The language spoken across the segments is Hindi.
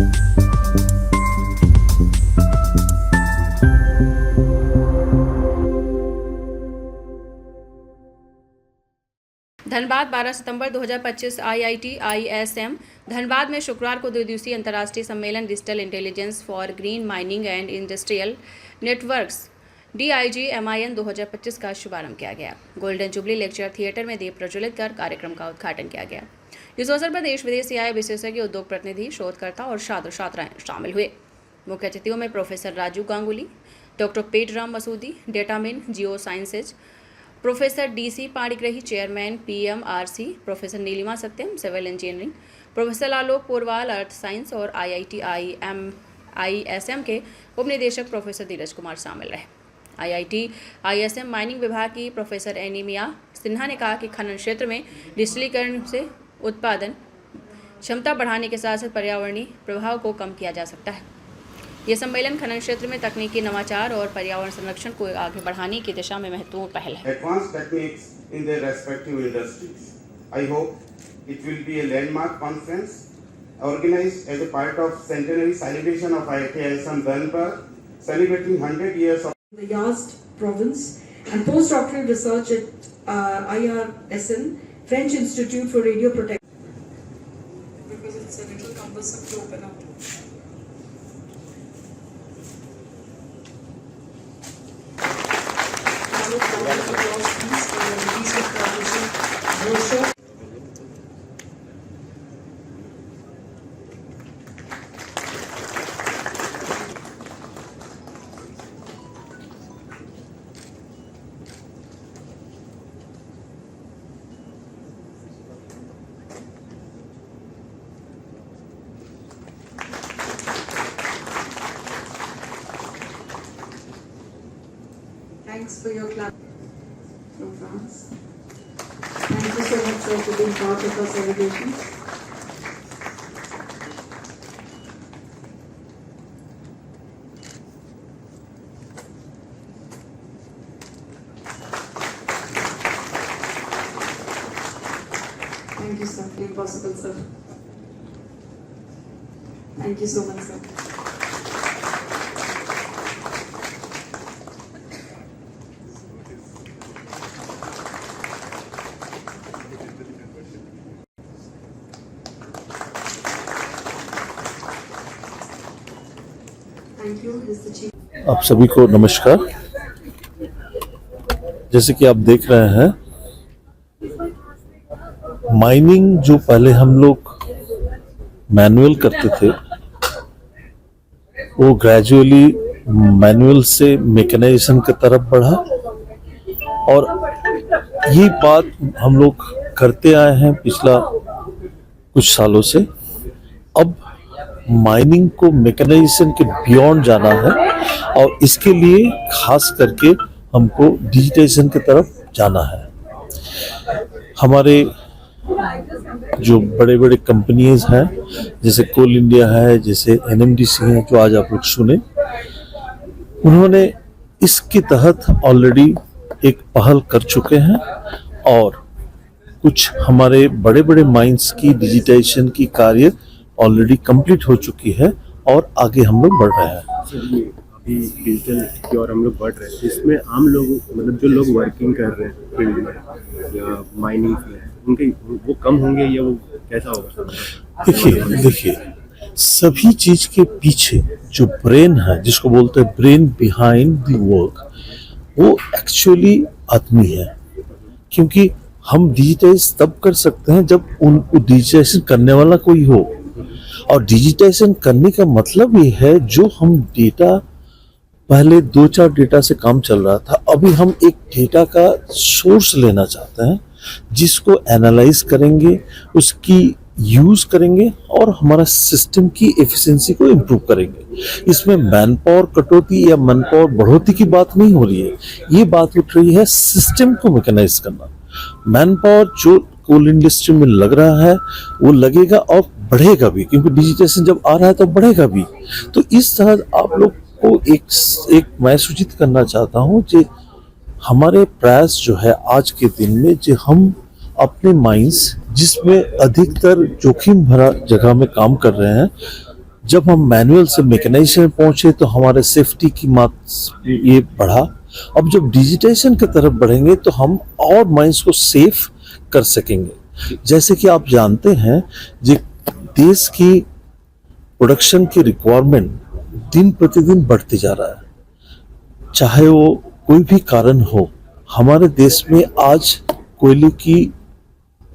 धनबाद 12 सितंबर 2025 आईआईटी ISM धनबाद में शुक्रवार को 2 दिवसीय अंतर्राष्ट्रीय सम्मेलन digital intelligence for green mining and industrial networks DIGMIN 2025 का शुभारंभ किया गया। गोल्डन जुबली लेक्चर थिएटर में दीप प्रज्वलित कर कार्यक्रम का उद्घाटन किया गया। इस अवसर पर देश विदेश से आए विशेषज्ञ, उद्योग प्रतिनिधि, शोधकर्ता और छात्र छात्राएं शामिल हुए। मुख्य अतिथियों में प्रोफेसर राजू गांगुली, डॉक्टर पेटराम मसूदी, डेटामिन geosciences, professor DC Panigrahi, chairman PMRC, professor Neelima Satyam, civil engineering, professor Alok Porwal, earth science और IIT ISM के उपनिदेशक प्रोफेसर धीरज कुमार शामिल रहे। IIT ISM माइनिंग विभाग की प्रोफेसर एनीमिया सिन्हा ने कहा कि खनन क्षेत्र में डिजिटलीकरण से उत्पादन क्षमता बढ़ाने के साथ साथ पर्यावरणीय प्रभाव को कम किया जा सकता है। ये सम्मेलन खनन क्षेत्र में तकनीकी नवाचार और पर्यावरण संरक्षण को आगे बढ़ाने की दिशा में महत्वपूर्ण पहल है। Advanced techniques in their respective industries. I hope it will be a landmark conference organized as a part of centenary celebration of IIT ISM Dhanbad, celebrating 100 years of the Yazd province and postdoctoral research at IRSN, French Institute for Radio Protection. Because it's a little cumbersome to open up. Thanks for your clap from France. Thank you so much, sir, for being part of our celebration. Thank you, sir. Impossible, sir. Thank you so much, sir. आप सभी को नमस्कार। जैसे कि आप देख रहे हैं, माइनिंग जो पहले हम लोग मैनुअल करते थे, वो ग्रेजुअली मैनुअल से मैकेनाइजेशन की तरफ बढ़ा और ये बात हम लोग करते आए हैं पिछला कुछ सालों से। अब माइनिंग को मैकेनाइजेशन के बियॉन्ड जाना है और इसके लिए खास करके हमको डिजिटाइजेशन की तरफ जाना है। हमारे जो बड़े बड़े कंपनीज हैं, जैसे कोल इंडिया है, जैसे NMDC है, जो आज आप लोग सुने, उन्होंने इसके तहत ऑलरेडी एक पहल कर चुके हैं और कुछ हमारे बड़े बड़े माइंस की डिजिटाइजेशन की कार्य ऑलरेडी कंप्लीट हो चुकी है और आगे हम लोग बढ़ रहे हैं। अभी डिजिटल की ओर हम लोग बढ़ रहे हैं, इसमें आम लोग, मतलब जो लोग वर्किंग कर रहे हैं फील्ड में या माइनिंग में, उनके वो कम होंगे या वो कैसा होगा? देखिए, सभी चीज के पीछे जो ब्रेन है, जिसको बोलते हैं ब्रेन बिहाइंड द वर्क, वो एक्चुअली आदमी है। क्योंकि हम डिजिटाइज तब कर सकते हैं जब उनको डिजिटाइजेशन करने वाला कोई हो, और डिजिटाइजेशन करने का मतलब ये है जो हम डेटा, पहले 2-4 डेटा से काम चल रहा था, अभी हम एक डेटा का सोर्स लेना चाहते हैं जिसको एनालाइज करेंगे, उसकी यूज करेंगे और हमारा सिस्टम की एफिशिएंसी को इम्प्रूव करेंगे। इसमें मैन पावर कटौती या मैन पावर बढ़ोतरी की बात नहीं हो रही है, ये बात उठ रही है सिस्टम को मैकेनाइज करना। मैन पावर जो कोल इंडस्ट्री में लग रहा है वो लगेगा और बढ़ेगा भी, क्योंकि डिजिटाइजेशन जब आ रहा है तो बढ़ेगा भी। तो इस तरह आप लोग को एक मैं सूचित करना चाहता हूँ कि हमारे प्रयास जो है आज के दिन में, जो हम अपने माइंस जिसमें अधिकतर जोखिम भरा जगह में काम कर रहे हैं, जब हम मैनुअल से मैकेनाइजेशन पहुंचे तो हमारे सेफ्टी की ये बढ़ा। अब जब डिजिटाइजेशन की तरफ बढ़ेंगे तो हम और माइंस को सेफ कर सकेंगे। जैसे कि आप जानते हैं जो देश की प्रोडक्शन की रिक्वायरमेंट दिन प्रतिदिन बढ़ती जा रहा है, चाहे वो कोई भी कारण हो। हमारे देश में आज कोयले की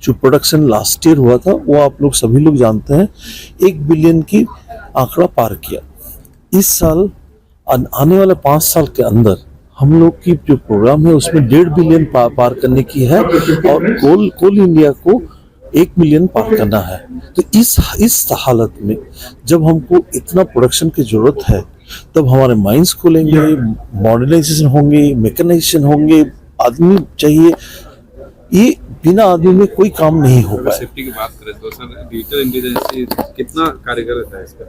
जो प्रोडक्शन लास्ट ईयर हुआ था वो आप लोग सभी लोग जानते हैं 1 बिलियन की आंकड़ा पार किया। इस साल आने वाले 5 साल के अंदर हम लोग की जो प्रोग्राम है उसमें 1.5 बिलियन पार करने की है और कोल इंडिया को 1 मिलियन पार करना है। तो इस हालत में जब हमको इतना प्रोडक्शन की जरूरत है तब हमारे माइंस खोलेंगे, मॉडर्नाइजेशन होंगे, मैकेनाइजेशन होंगे, आदमी चाहिए। ये बिना आदमी में कोई काम नहीं हो पाए। सेफ्टी की बात करें तो सर डिजिटल इंटेलिजेंस कितना कारगर रहता है इसका?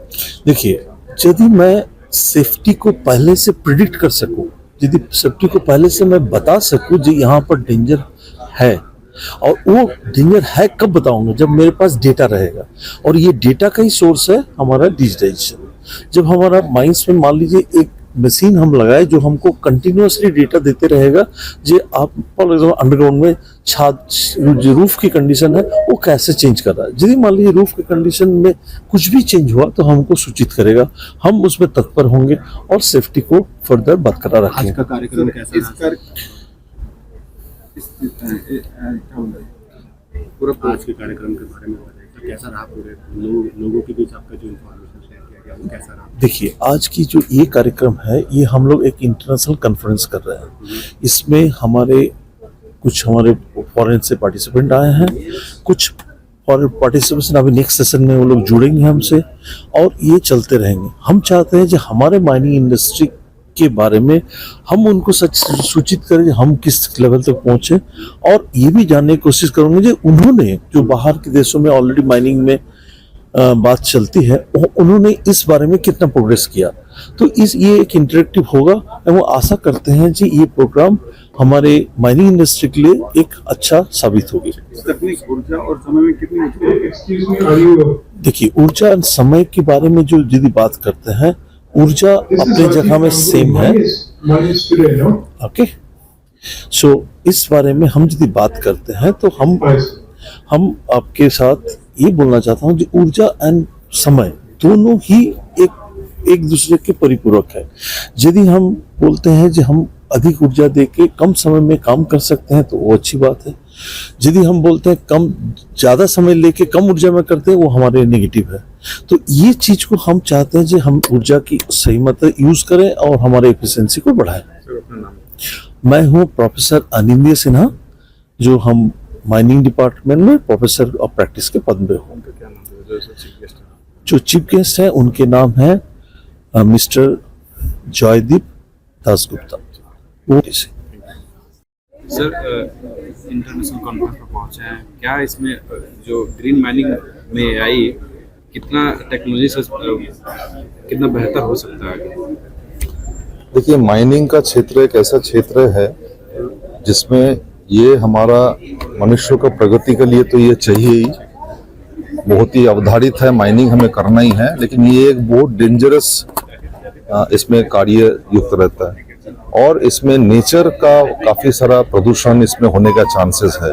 देखिए, यदि मैं सेफ्टी को पहले से प्रिडिक्ट कर सकूं, यदि सेफ्टी को पहले से मैं बता सकूं जी यहाँ पर डेंजर है, और वो डेंजर है कब बताऊंगा? जब मेरे पास डेटा रहेगा, और ये डेटा का ही सोर्स है हमारा डिजिटाइजेशन। जब हमारा माइंस में मान लीजिए एक मशीन हम लगाए जो हमको कंटिन्यूअसली डेटा देते रहेगा, जो आप फॉर एग्जाम्पल अंडरग्राउंड में छात जो रूफ की कंडीशन है वो कैसे चेंज कर रहा है। यदि मान लीजिए रूफ की कंडीशन में कुछ भी चेंज हुआ तो हमको सूचित करेगा, हम उसमें तत्पर होंगे और सेफ्टी को फर्दर बरकरार रखेंगे। आज का कार्यक्रम कैसा पूरा आज के कार्यक्रम के बारे में बताइए, कैसा रहा? पूरे लोगों के बीच आपका जो इन्फॉर्मेशन शेयर किया गया वो कैसा रहा? देखिए, आज की जो ये कार्यक्रम है ये हम लोग एक इंटरनेशनल कॉन्फ्रेंस कर रहे हैं। इसमें हमारे फॉरेन से पार्टिसिपेंट आए हैं, कुछ फॉरेन पार्टिसिपेंट अभी नेक्स्ट सेशन में वो लोग जुड़ेंगे हमसे, और ये चलते रहेंगे। हम चाहते हैं कि हमारे माइनिंग इंडस्ट्री के बारे में हम उनको सच सूचित करें हम किस लेवल तक पहुंचे, और ये भी जानने की कोशिश करेंगे कि उन्होंने जो बाहर के देशों में ऑलरेडी माइनिंग में बात चलती है उन्होंने इस बारे में कितना प्रोग्रेस किया। तो ये एक इंटरेक्टिव होगा, और वो आशा करते हैं कि ये प्रोग्राम हमारे माइनिंग इंडस्ट्री के लिए एक अच्छा साबित होगी। तकनीक ऊर्जा और समय में कितनी? देखिए, ऊर्जा और समय के बारे में जो यदि बात करते हैं, ऊर्जा अपने जगह में सेम है। ओके, सो इस बारे में हम यदि बात करते हैं तो हम आपके साथ ये बोलना चाहता हूँ कि ऊर्जा एंड समय दोनों ही एक दूसरे के परिपूरक है। यदि हम बोलते हैं कि हम अधिक ऊर्जा देके कम समय में काम कर सकते हैं तो वो अच्छी बात है। यदि हम बोलते हैं ज्यादा समय लेके कम ऊर्जा में करते हैं वो हमारे नेगेटिव है। तो ये चीज को हम चाहते हैं कि हम ऊर्जा की सही मात्रा यूज करें और हमारे एफिशिएंसी को बढ़ाएं। मैं हूँ प्रोफेसर अनिंद्य सिन्हा, जो हम माइनिंग डिपार्टमेंट में प्रोफेसर ऑफ प्रैक्टिस के पद में हूँ। जो चीफ गेस्ट हैं उनके नाम है mister Joydeep Dasgupta. Sir international conference पर पहुंचे हैं, क्या इसमें जो ग्रीन माइनिंग में आई कितना टेक्नोलॉजी से कितना बेहतर हो सकता है? देखिए, माइनिंग का क्षेत्र एक ऐसा क्षेत्र है जिसमें ये हमारा मनुष्य का प्रगति के लिए तो ये चाहिए ही, बहुत ही अवधारित है, माइनिंग हमें करना ही है, लेकिन ये एक बहुत डेंजरस इसमें कार्य युक्त रहता है, और इसमें नेचर का काफी सारा प्रदूषण इसमें होने का चांसेस है।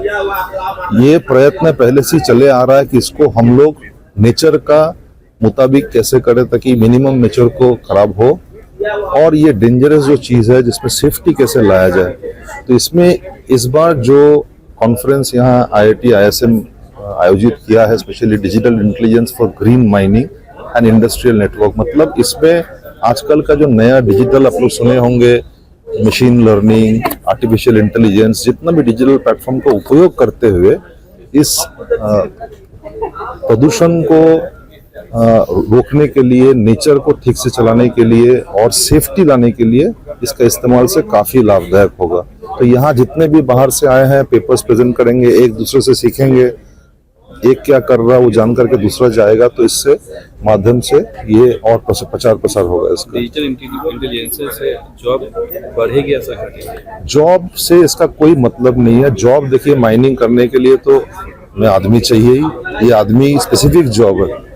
ये प्रयत्न पहले से चले आ रहा है कि इसको हम लोग नेचर का मुताबिक कैसे करें ताकि मिनिमम नेचर को खराब हो, और ये डेंजरस जो चीज है जिसमें सेफ्टी कैसे लाया जाए। तो इसमें इस बार जो कॉन्फ्रेंस यहाँ IIT ISM आयोजित किया है, specially digital intelligence for green mining and industrial network, मतलब इसमें आजकल का जो नया डिजिटल आप लोग सुने होंगे, मशीन लर्निंग, आर्टिफिशियल इंटेलिजेंस, जितना भी डिजिटल प्लेटफॉर्म का उपयोग करते हुए इस प्रदूषण को रोकने के लिए, नेचर को ठीक से चलाने के लिए और सेफ्टी लाने के लिए इसका इस्तेमाल से काफी लाभदायक होगा। तो यहाँ जितने भी बाहर से आए हैं पेपर्स प्रेजेंट करेंगे, एक दूसरे से सीखेंगे, एक क्या कर रहा है वो जान करके दूसरा जाएगा, तो इससे माध्यम से ये और प्रचार प्रसार होगा। इसका डिजिटल इंटेलिजेंस से जॉब बढ़ेगी ऐसा है? जॉब से इसका कोई मतलब नहीं है। जॉब देखिए, माइनिंग करने के लिए तो हमें आदमी चाहिए ही, ये आदमी स्पेसिफिक जॉब है।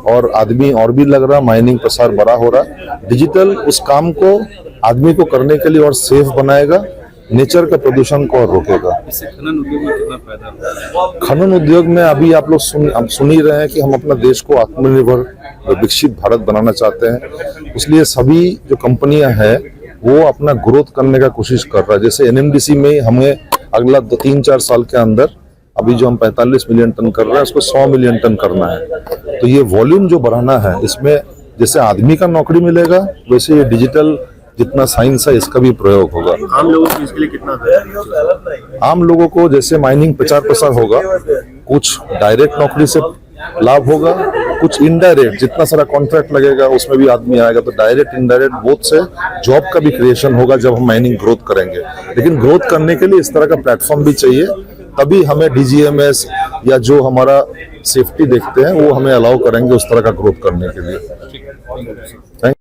और आदमी और भी लग रहा, माइनिंग प्रसार बड़ा हो रहा। डिजिटल उस काम को आदमी को करने के लिए और सेफ बनाएगा, नेचर का प्रदूषण को और रोकेगा। इससे खनन उद्योग में कितना फायदा होगा? खनन उद्योग में अभी आप लोग सुन ही रहे हैं कि हम अपना देश को आत्मनिर्भर विकसित भारत बनाना चाहते हैं। इसलिए सभी जो कंपनियां हैं वो अपना ग्रोथ करने का कोशिश कर रहा है। जैसे एनएमडीसी में हमें अगला 3-4 साल के अंदर अभी जो हम 45 मिलियन टन कर रहे हैं उसको 100 मिलियन टन करना है। तो ये वॉल्यूम जो बढ़ाना है, इसमें जैसे आदमी का नौकरी मिलेगा वैसे ये डिजिटल जितना साइंस है इसका भी प्रयोग होगा। आम लोगों को इसके लिए कितना फायदा? आम लोगों को जैसे माइनिंग प्रचार प्रसार होगा, कुछ डायरेक्ट नौकरी से लाभ होगा, कुछ इनडायरेक्ट जितना सारा कॉन्ट्रैक्ट लगेगा उसमें भी आदमी आएगा, तो डायरेक्ट इनडायरेक्ट बोथ से जॉब का भी क्रिएशन होगा जब हम माइनिंग ग्रोथ करेंगे। लेकिन ग्रोथ करने के लिए इस तरह का प्लेटफॉर्म भी चाहिए, तभी हमें डीजीएमएस या जो हमारा सेफ्टी देखते हैं वो हमें अलाउ करेंगे उस तरह का ग्रोथ करने के लिए। थैंक